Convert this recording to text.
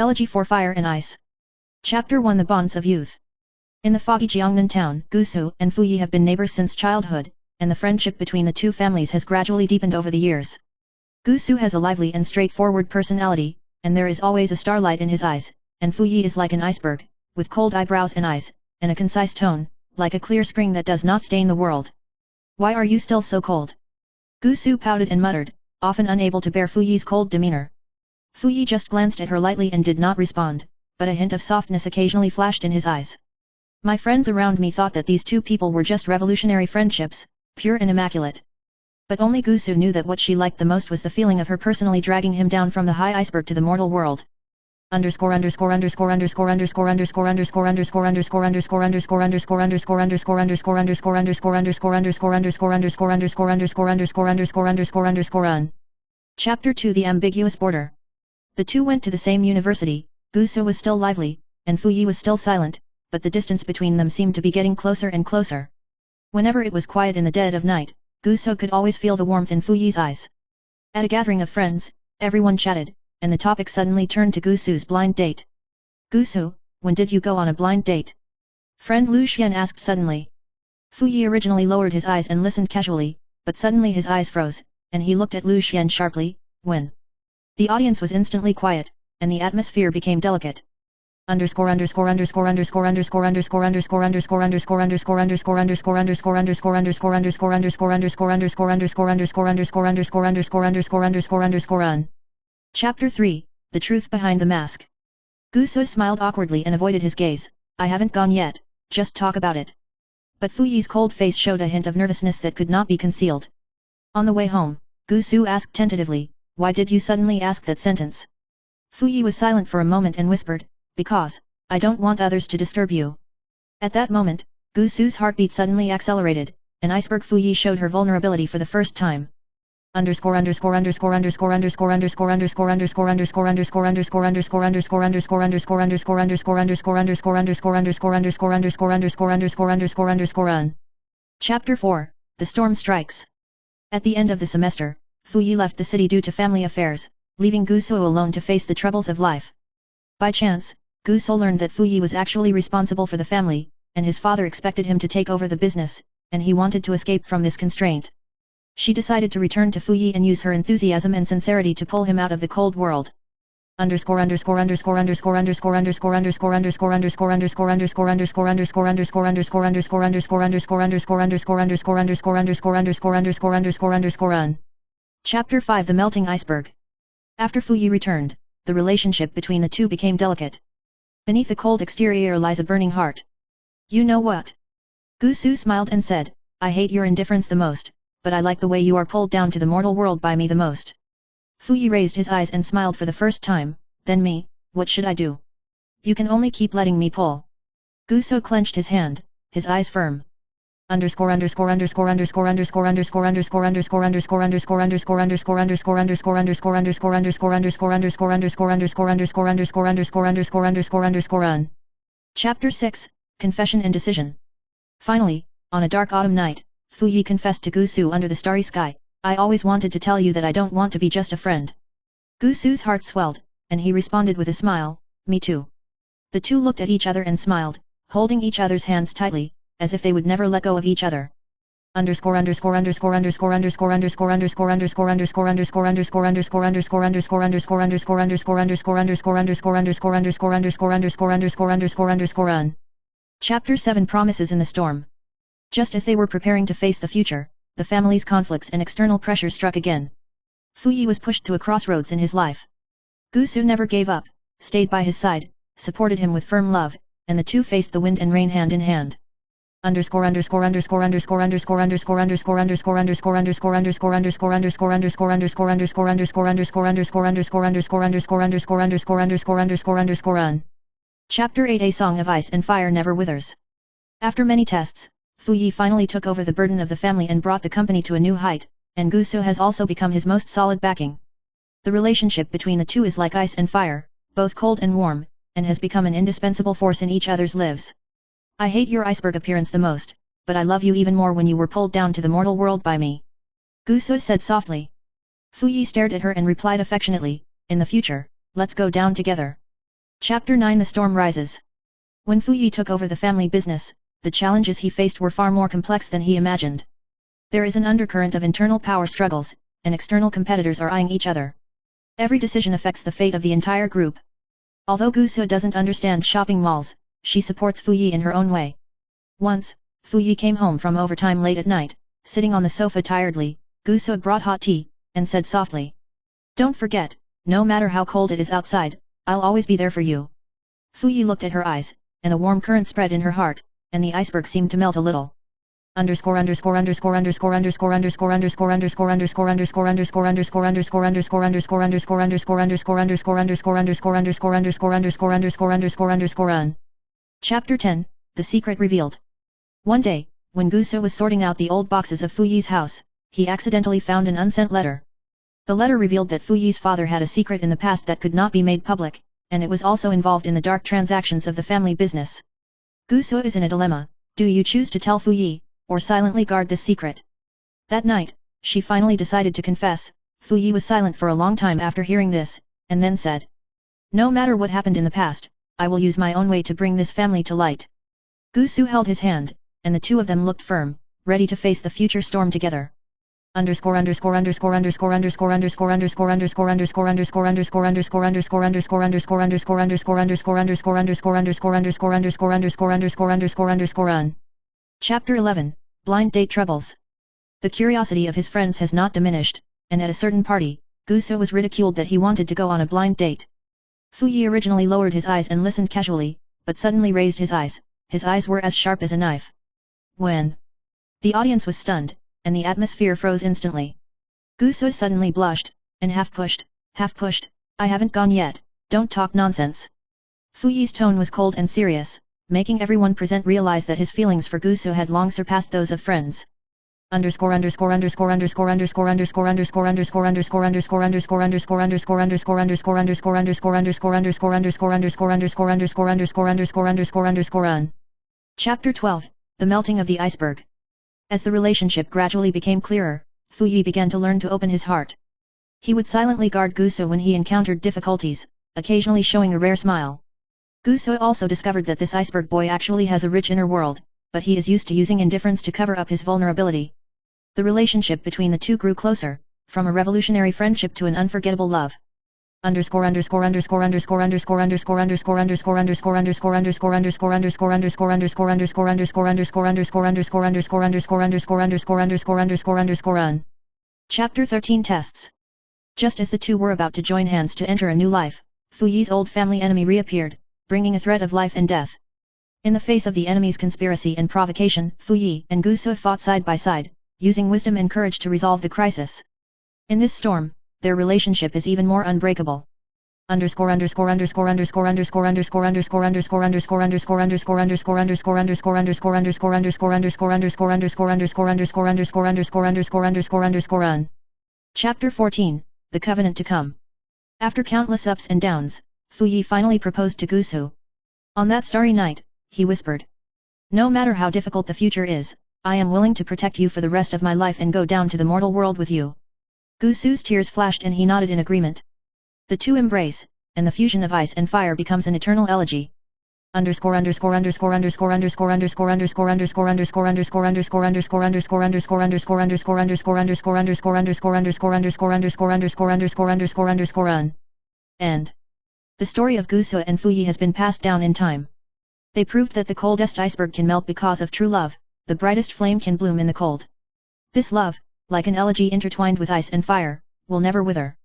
Elegy for Fire and Ice. Chapter 1 The Bonds of Youth. In the foggy Jiangnan town, Gusu and Fuyi have been neighbors since childhood, and the friendship between the two families has gradually deepened over the years. Gusu has a lively and straightforward personality, and there is always a starlight in his eyes, and Fuyi is like an iceberg, with cold eyebrows and eyes, and a concise tone, like a clear spring that does not stain the world. Why are you still so cold? Gusu pouted and muttered, often unable to bear Fuyi's cold demeanor. Fuyi just glanced at her lightly and did not respond, but a hint of softness occasionally flashed in his eyes. My friends around me thought that these two people were just revolutionary friendships, pure and immaculate. But only Gusu knew that what she liked the most was the feeling of her personally dragging him down from the high iceberg to the mortal world. Chapter 2 The Ambiguous Border. The two went to the same university. Gusu was still lively, and Fuyi was still silent, but the distance between them seemed to be getting closer and closer. Whenever it was quiet in the dead of night, Gusu could always feel the warmth in Fuyi's eyes. At a gathering of friends, everyone chatted, and the topic suddenly turned to Gusu's blind date. Gusu, when did you go on a blind date? Friend Lu Xian asked suddenly. Fuyi originally lowered his eyes and listened casually, but suddenly his eyes froze, and he looked at Lu Xian sharply. When? The audience was instantly quiet, and the atmosphere became delicate. Chapter 3 The Truth Behind the Mask. Gusu smiled awkwardly and avoided his gaze. I haven't gone yet, just talk about it. But Fuyi's cold face showed a hint of nervousness that could not be concealed. On the way home, Gusu asked tentatively, why did you suddenly ask that sentence? Fuyi was silent for a moment and whispered, because I don't want others to disturb you. At that moment, Gusu's heartbeat suddenly accelerated, and iceberg Fuyi showed her vulnerability for the first time. Chapter 4 The Storm Strikes. At the end of the semester, Fuyi left the city due to family affairs, leaving Gusu alone to face the troubles of life. By chance, Gusu learned that Fuyi was actually responsible for the family, and his father expected him to take over the business, and he wanted to escape from this constraint. She decided to return to Fuyi and use her enthusiasm and sincerity to pull him out of the cold world. Chapter 5 The Melting Iceberg. After Fuyi returned, the relationship between the two became delicate. Beneath the cold exterior lies a burning heart. You know what? Gusu smiled and said, I hate your indifference the most, but I like the way you are pulled down to the mortal world by me the most. Fuyi raised his eyes and smiled for the first time, then me, what should I do? You can only keep letting me pull. Gusu clenched his hand, his eyes firm. Chapter 6 Confession and Decision. Finally, on a dark autumn night, Fuyi confessed to Gusu under the starry sky, I always wanted to tell you that I don't want to be just a friend. Gusu's heart swelled, and he responded with a smile, me too. The two looked at each other and smiled, holding each other's hands tightly, as if they would never let go of each other. Chapter 7 Promises in the Storm. Just as they were preparing to face the future, the family's conflicts and external pressures struck again. Fuyi was pushed to a crossroads in his life. Gusu never gave up, stayed by his side, supported him with firm love, and the two faced the wind and rain hand in hand. Chapter 8 A Song of Ice and Fire Never Withers. After many tests, Fuyi finally took over the burden of the family and brought the company to a new height, and Gusu has also become his most solid backing. The relationship between the two is like ice and fire, both cold and warm, and has become an indispensable force in each other's lives. I hate your iceberg appearance the most, but I love you even more when you were pulled down to the mortal world by me. Gusu said softly. Fuyi stared at her and replied affectionately, in the future, let's go down together. Chapter 9 The Storm Rises. When Fuyi took over the family business, the challenges he faced were far more complex than he imagined. There is an undercurrent of internal power struggles, and external competitors are eyeing each other. Every decision affects the fate of the entire group. Although Gusu doesn't understand shopping malls, she supports Fuyi in her own way. Once, Fuyi came home from overtime late at night, sitting on the sofa tiredly. Gusu brought hot tea, and said softly, "Don't forget, no matter how cold it is outside, I'll always be there for you." Fuyi looked at her eyes, and a warm current spread in her heart, and the iceberg seemed to melt a little. Chapter 10 The Secret Revealed. One day, when Gusu was sorting out the old boxes of Fuyi's house, he accidentally found an unsent letter. The letter revealed that Fuyi's father had a secret in the past that could not be made public, and it was also involved in the dark transactions of the family business. Gusu is in a dilemma. Do you choose to tell Fuyi, or silently guard this secret? That night, she finally decided to confess. Fuyi was silent for a long time after hearing this, and then said, "No matter what happened in the past, I will use my own way to bring this family to light." Gusu held his hand, and the two of them looked firm, ready to face the future storm together. Chapter 11 Blind Date Troubles. The curiosity of his friends has not diminished, and at a certain party, Gusu was ridiculed that he wanted to go on a blind date. Fuyi originally lowered his eyes and listened casually, but suddenly raised his eyes. His eyes were as sharp as a knife. When the audience was stunned, and the atmosphere froze instantly. Gusu suddenly blushed, and half pushed, "I haven't gone yet, don't talk nonsense." Fuyi's tone was cold and serious, making everyone present realize that his feelings for Gusu had long surpassed those of friends. Chapter 12 The Melting of the Iceberg. As the relationship gradually became clearer, Fuyi began to learn to open his heart. He would silently guard Gusu when he encountered difficulties, occasionally showing a rare smile. Gusu also discovered that this iceberg boy actually has a rich inner world, but he is used to using indifference to cover up his vulnerability. The relationship between the two grew closer, from a revolutionary friendship to an unforgettable love. Chapter 13 Tests. Just as the two were about to join hands to enter a new life, Fuyi's old family enemy reappeared, bringing a threat of life and death. In the face of the enemy's conspiracy and provocation, Fuyi and Gusu fought side by side, using wisdom and courage to resolve the crisis. In this storm, their relationship is even more unbreakable. Chapter 14 The Covenant to Come. After countless ups and downs, Fuyi finally proposed to Gusu. On that starry night, he whispered, "No matter how difficult the future is, I am willing to protect you for the rest of my life and go down to the mortal world with you." Gusu's tears flashed and he nodded in agreement. The two embrace, and the fusion of ice and fire becomes an eternal elegy. End. The story of Gusu and Fuyi has been passed down in time. They proved that the coldest iceberg can melt because of true love, the brightest flame can bloom in the cold. This love, like an elegy intertwined with ice and fire, will never wither.